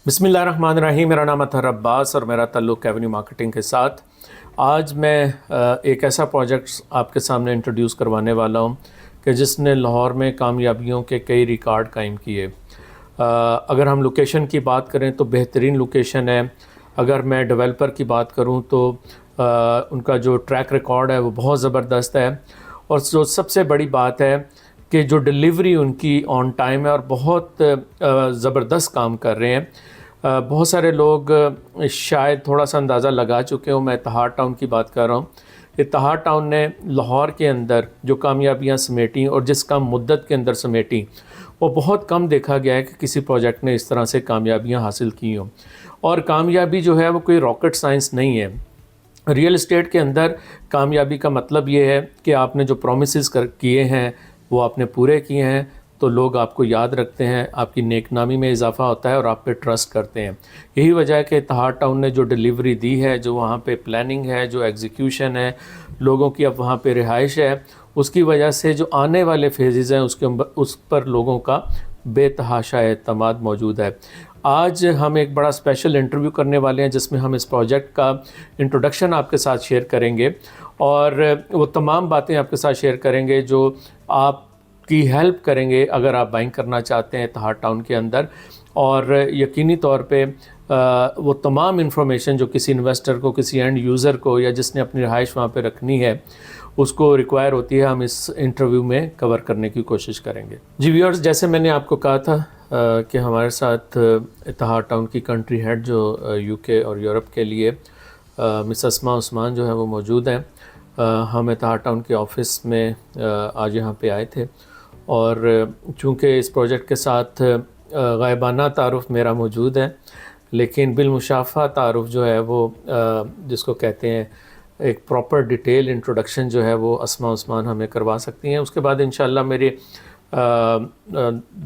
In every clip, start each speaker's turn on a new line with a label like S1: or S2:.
S1: بسم اللہ الرحمن الرحیم. میرا نام اطہر عباس اور میرا تعلق ایونیو مارکیٹنگ کے ساتھ. آج میں ایک ایسا پروجیکٹ آپ کے سامنے انٹروڈیوس کروانے والا ہوں کہ جس نے لاہور میں کامیابیوں کے کئی ریکارڈ قائم کیے. اگر ہم لوکیشن کی بات کریں تو بہترین لوکیشن ہے. اگر میں ڈیولپر کی بات کروں تو ان کا جو ٹریک ریکارڈ ہے وہ بہت زبردست ہے. اور جو سب سے بڑی بات ہے کہ جو ڈیلیوری ان کی آن ٹائم ہے اور بہت زبردست کام کر رہے ہیں. بہت سارے لوگ شاید تھوڑا سا اندازہ لگا چکے ہوں. میں اتحاد ٹاؤن کی بات کر رہا ہوں. اتحاد ٹاؤن نے لاہور کے اندر جو کامیابیاں سمیٹیں اور جس کم مدت کے اندر سمیٹیں وہ بہت کم دیکھا گیا ہے کہ کسی پروجیکٹ نے اس طرح سے کامیابیاں حاصل کی ہوں. اور کامیابی جو ہے وہ کوئی راکٹ سائنس نہیں ہے. ریئل اسٹیٹ کے اندر کامیابی کا مطلب یہ ہے کہ آپ نے جو پرومسز کیے ہیں وہ آپ نے پورے کیے ہیں تو لوگ آپ کو یاد رکھتے ہیں, آپ کی نیک نامی میں اضافہ ہوتا ہے اور آپ پہ ٹرسٹ کرتے ہیں. یہی وجہ ہے کہ اتحاد ٹاؤن نے جو ڈیلیوری دی ہے, جو وہاں پہ پلاننگ ہے, جو ایگزیکیوشن ہے, لوگوں کی اب وہاں پہ رہائش ہے, اس کی وجہ سے جو آنے والے فیزز ہیں اس پر لوگوں کا بے تحاشا اعتماد موجود ہے. آج ہم ایک بڑا اسپیشل انٹرویو کرنے والے ہیں جس میں ہم اس پروجیکٹ کا انٹروڈکشن آپ کے ساتھ شیئر کریں گے اور وہ تمام باتیں آپ کے ساتھ شیئر کریں گے جو آپ کی ہیلپ کریں گے اگر آپ بائنگ کرنا چاہتے ہیں اتحاد ٹاؤن کے اندر. اور یقینی طور پہ وہ تمام انفارمیشن جو کسی انویسٹر کو, کسی اینڈ یوزر کو یا جس نے اپنی رہائش وہاں پہ رکھنی ہے اس کو ریکوائر ہوتی ہے, ہم اس انٹرویو میں کور کرنے کی کوشش کریں گے. جی ویورز, جیسے میں نے آپ کو کہا تھا کہ ہمارے ساتھ اتحاد ٹاؤن کی کنٹری ہیڈ جو یو کے اور یورپ کے لیے مس اسماء عثمان جو ہے وہ موجود ہیں. ہم اتحاد ٹاؤن کے آفس میں آج یہاں پہ آئے تھے اور چونکہ اس پروجیکٹ کے ساتھ غائبانہ تعارف میرا موجود ہے لیکن بالمشافہ تعارف جو ہے وہ جس کو کہتے ہیں ایک پراپر ڈیٹیل انٹروڈکشن جو ہے وہ اسماء عثمان ہمیں کروا سکتی ہیں. اس کے بعد انشاءاللہ میرے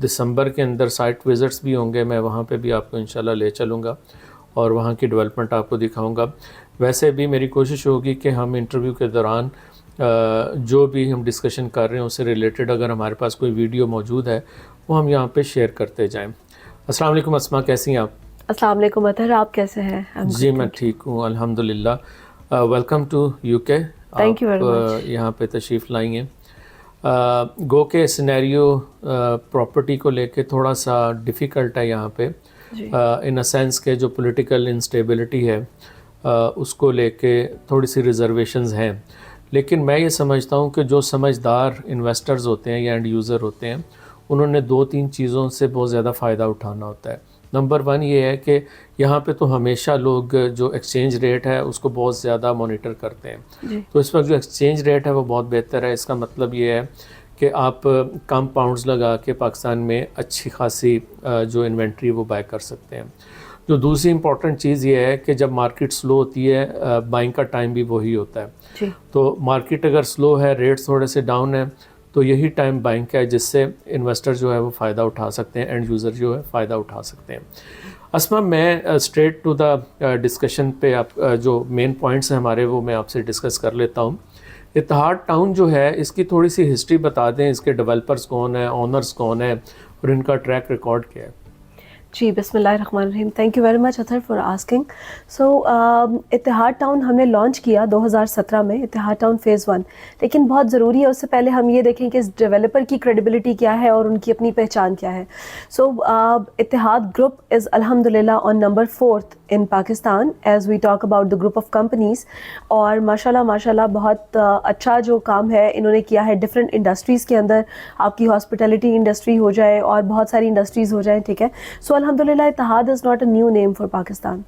S1: دسمبر کے اندر سائٹ وزٹس بھی ہوں گے, میں وہاں پہ بھی آپ کو انشاءاللہ لے چلوں گا اور وہاں کی ڈیولپمنٹ آپ کو دکھاؤں گا. ویسے بھی میری کوشش ہوگی کہ ہم انٹرویو کے دوران جو بھی ہم ڈسکشن کر رہے ہیں اس سے ریلیٹڈ اگر ہمارے پاس کوئی ویڈیو موجود ہے وہ ہم یہاں پہ شیئر کرتے جائیں. السلام علیکم اسماء, کیسی ہیں آپ؟
S2: السلام علیکم اطہر, آپ کیسے ہیں؟
S1: جی میں ٹھیک ہوں الحمدللہ. ویلکم ٹو یو کے.
S2: تھینک یو ویری مچ.
S1: آپ یہاں پہ تشریف لائیں ہیں. گو کے سینیریو پراپرٹی کو لے کے تھوڑا سا ڈیفیکلٹ ہے یہاں پہ ان اے سینس کہ جو پولیٹیکل انسٹیبلٹی ہے اس کو لے کے تھوڑی سی ریزرویشنز ہیں. لیکن میں یہ سمجھتا ہوں کہ جو سمجھدار انویسٹرز ہوتے ہیں یا اینڈ یوزر ہوتے ہیں انہوں نے 2-3 چیزوں سے بہت زیادہ فائدہ اٹھانا ہوتا ہے. نمبر 1 یہ ہے کہ یہاں پہ تو ہمیشہ لوگ جو ایکسچینج ریٹ ہے اس کو بہت زیادہ مانیٹر کرتے ہیں. تو اس وقت جو ایکسچینج ریٹ ہے وہ بہت بہتر ہے. اس کا مطلب یہ ہے کہ آپ کم پاؤنڈز لگا کے پاکستان میں اچھی خاصی جو انوینٹری وہ بائی کر سکتے ہیں. جو دوسری امپورٹنٹ چیز یہ ہے کہ جب مارکیٹ سلو ہوتی ہے بائنگ کا ٹائم بھی وہی ہوتا ہے. تو مارکیٹ اگر سلو ہے, ریٹس تھوڑے سے ڈاؤن ہیں تو یہی ٹائم بائنگ کا ہے جس سے انویسٹر جو ہے وہ فائدہ اٹھا سکتے ہیں, اینڈ یوزر جو ہے فائدہ اٹھا سکتے ہیں. اسماء, میں اسٹریٹ ٹو دا ڈسکشن پہ آپ جو مین پوائنٹس ہیں ہمارے وہ میں آپ سے ڈسکس کر لیتا ہوں. اتحاد ٹاؤن جو ہے اس کی تھوڑی سی ہسٹری بتا دیں, اس کے ڈیولپرز کون ہیں, آنرز کون ہیں اور ان کا ٹریک ریکارڈ کیا ہے.
S2: جی بسم اللہ الرحمن الرحیم. Thank you very much Athar for asking. So Ittehad town ہم نے لانچ کیا 2017 میں, اتحاد ٹاؤن فیز 1. لیکن بہت ضروری ہے اس سے پہلے ہم یہ دیکھیں کہ اس ڈیولپر کی کریڈیبلٹی کیا ہے اور ان کی اپنی پہچان کیا ہے. سو اتحاد گروپ از الحمدللہ on number 4th in Pakistan as we talk about the group of companies. اور ماشاءاللہ بہت اچھا جو کام ہے انہوں نے کیا ہے ڈفرینٹ انڈسٹریز کے اندر. آپ کی ہاسپٹیلٹی انڈسٹری ہو جائے اور بہت ساری انڈسٹریز ہو جائیں, ٹھیک ہے. سو الحمدللہ Ittehad is not a new name for Pakistan.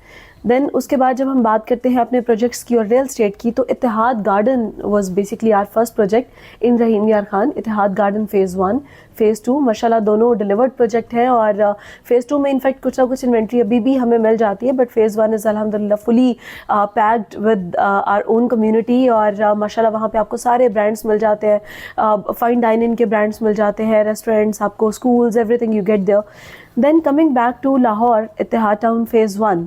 S2: Then اس کے بعد جب ہم بات کرتے ہیں اپنے پروجیکٹس کی اور ریئل اسٹیٹ کی, تو Ittehad garden was basically our first project in Rahim Yar Khan. اتحاد گارڈن فیز 1, فیز 2 ماشاءاللہ دونوں ڈیلیورڈ پروجیکٹ ہیں. اور فیز 2 میں انفیکٹ کچھ نہ کچھ انوینٹری ابھی بھی ہمیں مل جاتی ہے, بٹ فیز 1 از الحمدللہ fully packed with our own community. اور ماشاءاللہ وہاں پہ آپ کو سارے برانڈس مل جاتے ہیں, فائن ڈائننگ کے برانڈس مل جاتے ہیں, ریسٹورینٹس, آپ کو schools, everything you get there. Then coming back to Lahore, Ittehad town phase 1.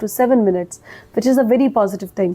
S2: to 7 minutes, which is a very positive thing.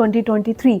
S2: 2023,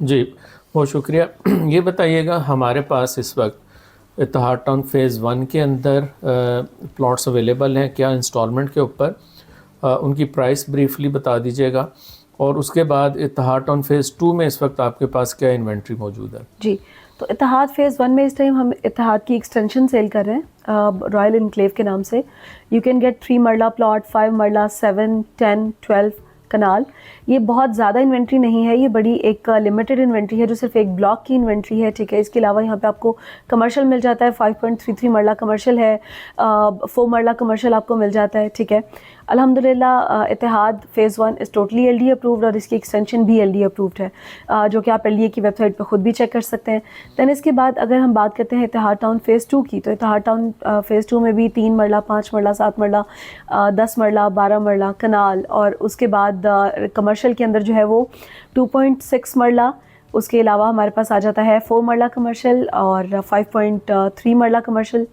S1: جی بہت شکریہ. یہ بتائیے گا ہمارے پاس اس وقت اتحاد ٹاؤن فیز 1 کے اندر پلاٹس اویلیبل ہیں کیا انسٹالمنٹ کے اوپر؟ ان کی پرائس بریفلی بتا دیجیے گا, اور اس کے بعد اتحاد ٹاؤن فیز 2 میں اس وقت آپ کے پاس کیا انوینٹری موجود ہے؟
S2: جی, تو اتحاد فیز 1 میں اس ٹائم ہم اتحاد کی ایکسٹینشن سیل کر رہے ہیں رائل انکلیو کے نام سے. You can get 3 marla plot, 5 marla, 7, 10, 12 kanal. یہ بہت زیادہ انوینٹری نہیں ہے, یہ بڑی ایک لمیٹڈ انوینٹری ہے جو صرف ایک بلاک کی انوینٹری ہے, ٹھیک ہے. اس کے علاوہ یہاں پہ آپ کو کمرشل مل جاتا ہے, 5.33 مرلہ کمرشل ہے, 4 مرلہ کمرشل آپ کو مل جاتا ہے, ٹھیک ہے. الحمدللہ اتحاد phase 1 is totally L D approved, اور اس کی ایکسٹینشن بھی ایل ڈی اپرووڈ ہے, جو کہ آپ ایل ڈی اے کی ویب سائٹ پہ خود بھی چیک کر سکتے ہیں. دین اس کے بعد اگر ہم بات کرتے ہیں اتحاد ٹاؤن فیز 2 کی, تو اتحاد ٹاؤن فیز 2 میں بھی 3 مرلہ, 5 مرلہ, 7 مرلہ, 10 مرلہ, 12 مرلہ کنال, اور اس کے بعد کمرشل کے اندر جو ہے وہ 2.6 مرلہ. اس کے علاوہ ہمارے پاس آ جاتا ہے 4 مرلہ کمرشل اور 5.3 مرلہ کمرشل.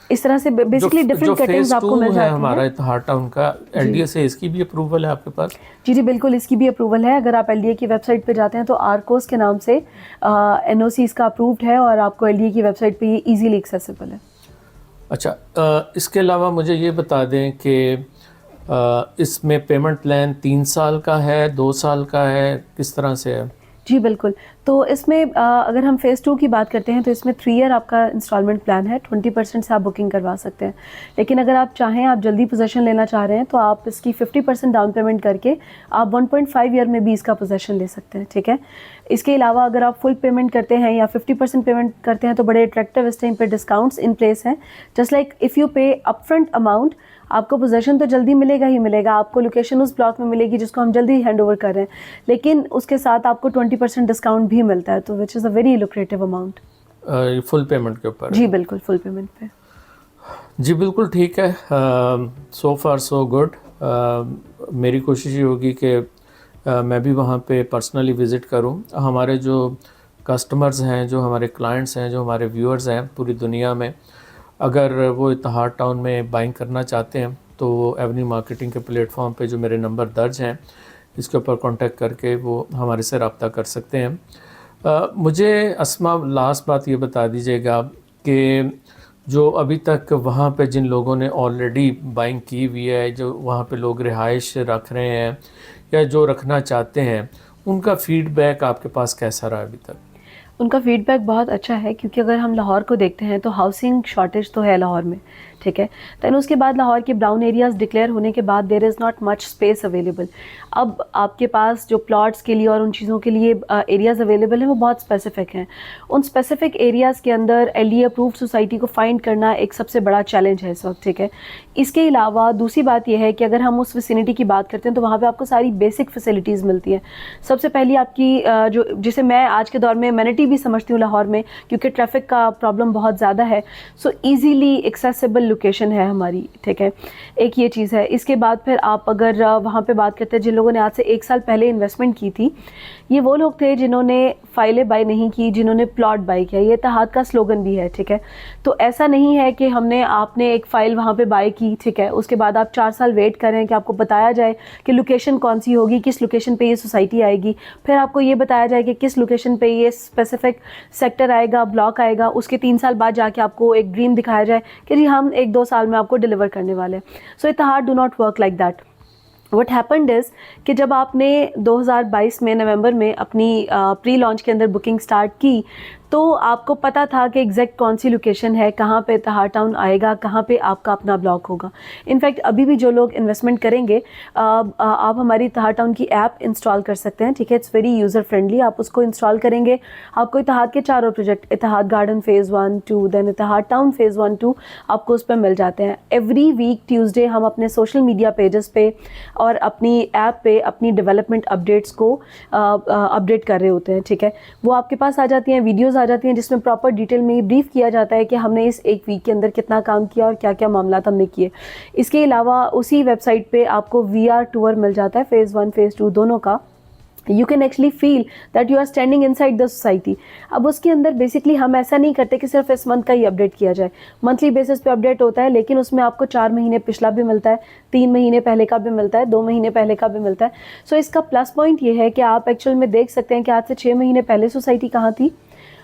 S2: اس طرح سے بیسکلی ڈفرینٹ کٹنگز آپ کو مل جاتی ہیں.
S1: ہمارا اتحاد ٹاؤن کا ایل ڈی اے سے اس کی بھی اپروول ہے آپ کے پاس؟
S2: جی جی بالکل, اس کی بھی اپروول ہے. اگر آپ ایل ڈی اے کی ویب سائٹ پہ جاتے ہیں تو آرکوس کے نام سے این او سی اس کا اپرووڈ ہے, اور آپ کو ایل ڈی اے کی ویب سائٹ پہ یہ ایزیلی ایکسیسیبل ہے.
S1: اچھا, اس کے علاوہ مجھے یہ بتا دیں کہ اس میں پیمنٹ پلان 3 سال کا ہے, 2 سال کا ہے, کس طرح سے ہے؟
S2: جی بالکل, تو اس میں اگر ہم فیز 2 کی بات کرتے ہیں تو اس میں 3 ایئر آپ کا انسٹالمنٹ پلان ہے, 20% سے آپ بکنگ کروا سکتے ہیں. لیکن اگر آپ چاہیں, آپ جلدی پوزیشن لینا چاہ رہے ہیں, تو آپ اس کی 50% ڈاؤن پیمنٹ کر کے آپ 1.5 ایئر میں بھی اس کا پوزیشن لے سکتے ہیں, ٹھیک ہے. اس کے علاوہ اگر آپ فل پیمنٹ کرتے ہیں یا 50% پیمنٹ کرتے ہیں تو بڑے اٹریکٹیو اس ٹائم پہ ڈسکاؤنٹس ان پلیس ہیں. Just like if you pay up front amount, آپ کو پوزیشن تو جلدی ملے گا ہی ملے گا, آپ کو لوکیشن اس بلاک میں ملے گی جس کو ہم جلدی ہینڈ اوور کر رہے ہیں, لیکن اس کے ساتھ آپ کو 20% ڈسکاؤنٹ بھی ملتا ہے, تو which is a very lucrative amount.
S1: Full payment کے اوپر؟
S2: جی بالکل, فل پیمنٹ پہ.
S1: جی بالکل ٹھیک ہے, سو فار سو گڈ. میری کوشش یہ ہوگی کہ میں بھی وہاں پہ پرسنلی وزٹ کروں. ہمارے جو کسٹمرز ہیں, جو ہمارے کلائنٹس ہیں, جو ہمارے ویورز ہیں پوری دنیا میں, اگر وہ اتحاد ٹاؤن میں بائنگ کرنا چاہتے ہیں تو وہ ایونیو مارکیٹنگ کے پلیٹ فارم پہ جو میرے نمبر درج ہیں اس کے اوپر کانٹیکٹ کر کے وہ ہمارے سے رابطہ کر سکتے ہیں. مجھے اسما لاسٹ بات یہ بتا دیجیے گا کہ جو ابھی تک وہاں پہ جن لوگوں نے آلریڈی بائنگ کی ہوئی ہے, جو وہاں پہ لوگ رہائش رکھ رہے ہیں یا جو رکھنا چاہتے ہیں, ان کا فیڈ بیک آپ کے پاس کیسا رہا ابھی تک؟
S2: ان کا فیڈ بیک بہت اچھا ہے, کیونکہ اگر ہم لاہور کو دیکھتے ہیں تو ہاؤسنگ شارٹیج تو ہے لاہور میں, ٹھیک ہے. دین اس کے بعد لاہور کے براؤن ایریاز ڈکلیئر ہونے کے بعد there is not much space available. اب آپ کے پاس جو پلاٹس کے لیے اور ان چیزوں کے لیے ایریاز اویلیبل ہیں وہ بہت اسپیسیفک ہیں. ان اسپیسیفک ایریاز کے اندر ایل ڈی اپرووڈ سوسائٹی کو فائنڈ کرنا ایک سب سے بڑا چیلنج ہے اس وقت, ٹھیک ہے. اس کے علاوہ دوسری بات یہ ہے کہ اگر ہم اس ویسینٹی کی بات کرتے ہیں تو وہاں پہ آپ کو ساری بیسک فیسلٹیز ملتی ہیں. سب سے پہلی آپ کی جو جسے میں آج کے دور میں امینٹی بھی سمجھتی ہوں لاہور میں, کیونکہ ٹریفک کا پرابلم بہت زیادہ ہے, سو ایزیلی ایکسیسیبل لوکیشن ہے ہماری, ٹھیک ہے. ایک یہ چیز ہے. اس کے بعد پھر آپ اگر وہاں پہ بات کرتے ہیں جن لوگوں نے آج سے 1 سال پہلے انویسٹمنٹ کی تھی, یہ وہ لوگ تھے جنہوں نے فائلیں بائی نہیں کی, جنہوں نے پلاٹ بائی کیا. یہ اتحاد کا سلوگن بھی ہے, ٹھیک ہے. تو ایسا نہیں ہے کہ آپ نے ایک فائل وہاں پہ بائی کی, ٹھیک ہے, اس کے بعد آپ 4 سال ویٹ کریں کہ آپ کو بتایا جائے کہ لوکیشن کون سی ہوگی, کس لوکیشن پہ یہ سوسائٹی آئے گی, پھر آپ کو یہ بتایا جائے کہ کس لوکیشن پہ یہ اسپیسیفک سیکٹر آئے گا, بلاک آئے گا. اس کے 3 سال بعد جا کے آپ کو ایک ڈریم دکھایا جائے کہ جی ہم 1-2 سال میں آپ کو ڈیلیور کرنے والے ہیں. سو اتحاد do not work like that. What happened is کہ جب آپ نے 2022 میں نومبر میں اپنی پری لانچ کے اندر بکنگ سٹارٹ کی تو آپ کو پتہ تھا کہ ایگزیکٹ کون سی لوکیشن ہے, کہاں پہ اتحاد ٹاؤن آئے گا, کہاں پہ آپ کا اپنا بلاک ہوگا. انفیکٹ ابھی بھی جو لوگ انویسٹمنٹ کریں گے آپ ہماری اتحاد ٹاؤن کی ایپ انسٹال کر سکتے ہیں, ٹھیک ہے. It's very user friendly. آپ اس کو انسٹال کریں گے, آپ کو اتحاد کے چاروں پروجیکٹ, اتحاد گارڈن فیز 1, 2, دین اتحاد ٹاؤن فیز 1, 2 آپ کو اس پہ مل جاتے ہیں. ایوری ویک ٹیوزڈے ہم اپنے سوشل میڈیا پیجز پہ اور اپنی ایپ پہ اپنی ڈیولپمنٹ اپڈیٹس کو اپڈیٹ کر رہے ہوتے ہیں, ٹھیک ہے. وہ آپ کے پاس آ جاتی ہیں, ویڈیوز آ جاتی ہیں جس میں پراپر ڈیٹیل میں یہ بریف کیا جاتا ہے کہ ہم نے اس 1 ویک کے اندر کتنا کام کیا اور کیا کیا معاملات ہم نے کیے. اس کے علاوہ اسی ویب سائٹ پہ آپ کو وی آر ٹور مل جاتا ہے فیز 1 فیز 2 دونوں کا, you can actually feel that you are standing inside the society. اب اس کے اندر بیسکلی ہم ایسا نہیں کرتے کہ صرف اس منتھ کا ہی اپڈیٹ کیا جائے, منتھلی بیسس پہ اپڈیٹ ہوتا ہے, لیکن اس میں آپ کو 4 مہینے پچھلا بھی ملتا ہے, 3 مہینے پہلے کا بھی ملتا ہے, 2 مہینے پہلے کا بھی ملتا ہے. سو اس کا پلس پوائنٹ یہ ہے کہ آپ ایکچوئل میں دیکھ سکتے ہیں کہ آج سے 6 مہینے پہلے سوسائٹی کہاں تھی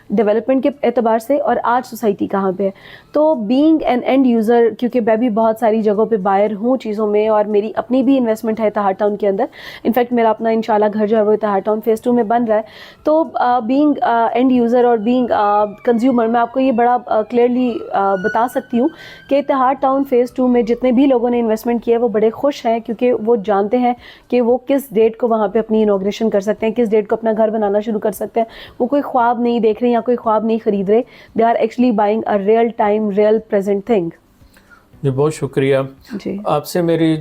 S2: ڈیولپمنٹ کے اعتبار سے, اور آج سوسائٹی کہاں پہ ہے. تو بینگ این اینڈ یوزر, کیونکہ میں بھی بہت ساری جگہوں پہ بائر ہوں چیزوں میں, اور میری اپنی بھی انویسٹمنٹ ہے اتحاد ٹاؤن کے اندر, انفیکٹ میرا اپنا انشاءاللہ گھر جو ہے وہ اتحاد ٹاؤن فیز 2 میں بن رہا ہے. تو بینگ اینڈ یوزر اور بینگ کنزیومر, میں آپ کو یہ بڑا کلیئرلی بتا سکتی ہوں کہ اتحاد ٹاؤن فیز 2 میں جتنے بھی لوگوں نے انویسٹمنٹ کیا ہے وہ بڑے خوش ہیں, کیونکہ وہ جانتے ہیں کہ وہ کس ڈیٹ کو وہاں پہ اپنی انوگریشن کر سکتے ہیں, کس ڈیٹ کو اپنا گھر بنانا شروع کر سکتے ہیں. وہ کوئی خواب نہیں دیکھ رہے یا کوئی خواب نہیں خرید رہے, they are actually buying a real time real present thing.
S1: جی بہت شکریہ.
S2: جی
S1: آپ سے میری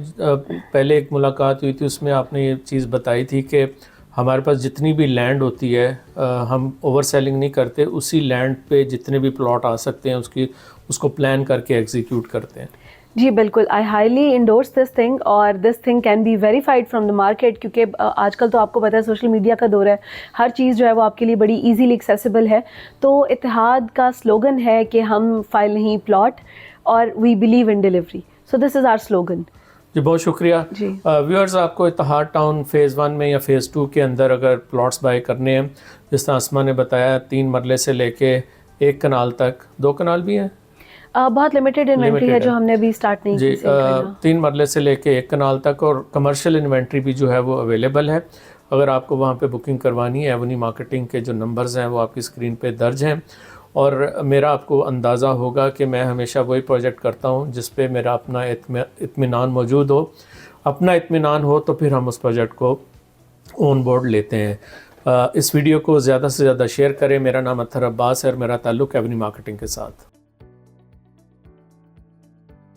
S1: پہلے ایک ملاقات ہوئی تھی, اس میں آپ نے یہ چیز بتائی تھی کہ ہمارے پاس جتنی بھی لینڈ ہوتی ہے ہم اوور سیلنگ نہیں کرتے, اسی لینڈ پہ جتنے بھی پلاٹ آ سکتے ہیں اس کو پلان کر کے ایگزیکیوٹ کرتے ہیں.
S2: جی بالکل, I highly endorse this thing, اور this thing can be verified from the market, کیونکہ آج کل تو آپ کو پتہ ہے سوشل میڈیا کا دور ہے, ہر چیز جو ہے وہ آپ کے لیے بڑی ایزیلی ایکسیسیبل ہے. تو اتحاد کا سلوگن ہے کہ ہم فائل نہیں پلاٹ, اور we believe in delivery. So this is our slogan.
S1: جی بہت شکریہ.
S2: جی
S1: ویورز, آپ کو اتحاد ٹاؤن فیز 1 میں یا فیز 2 کے اندر اگر پلاٹس بائی کرنے ہیں, جس طرح اسما نے بتایا 3 مرلے سے لے کے 1 کنال تک, 2 کنال بھی ہیں,
S2: بہت لمیٹڈ انوینٹری ہے جو ہم نے ابھی اسٹارٹ نہیں کی.
S1: جی 3 مرلے سے لے کے 1 کنال تک, اور کمرشل انوینٹری بھی جو ہے وہ اویلیبل ہے. اگر آپ کو وہاں پہ بکنگ کروانی ہے, ایونی مارکیٹنگ کے جو نمبرز ہیں وہ آپ کی اسکرین پہ درج ہیں. اور میرا آپ کو اندازہ ہوگا کہ میں ہمیشہ وہی پروجیکٹ کرتا ہوں جس پہ میرا اپنا اطمینان موجود ہو. اپنا اطمینان ہو تو پھر ہم اس پروجیکٹ کو آن بورڈ لیتے ہیں. اس ویڈیو کو زیادہ سے زیادہ شیئر کریں. میرا نام اطہر عباس ہے اور میرا تعلق ایونی مارکیٹنگ کے ساتھ.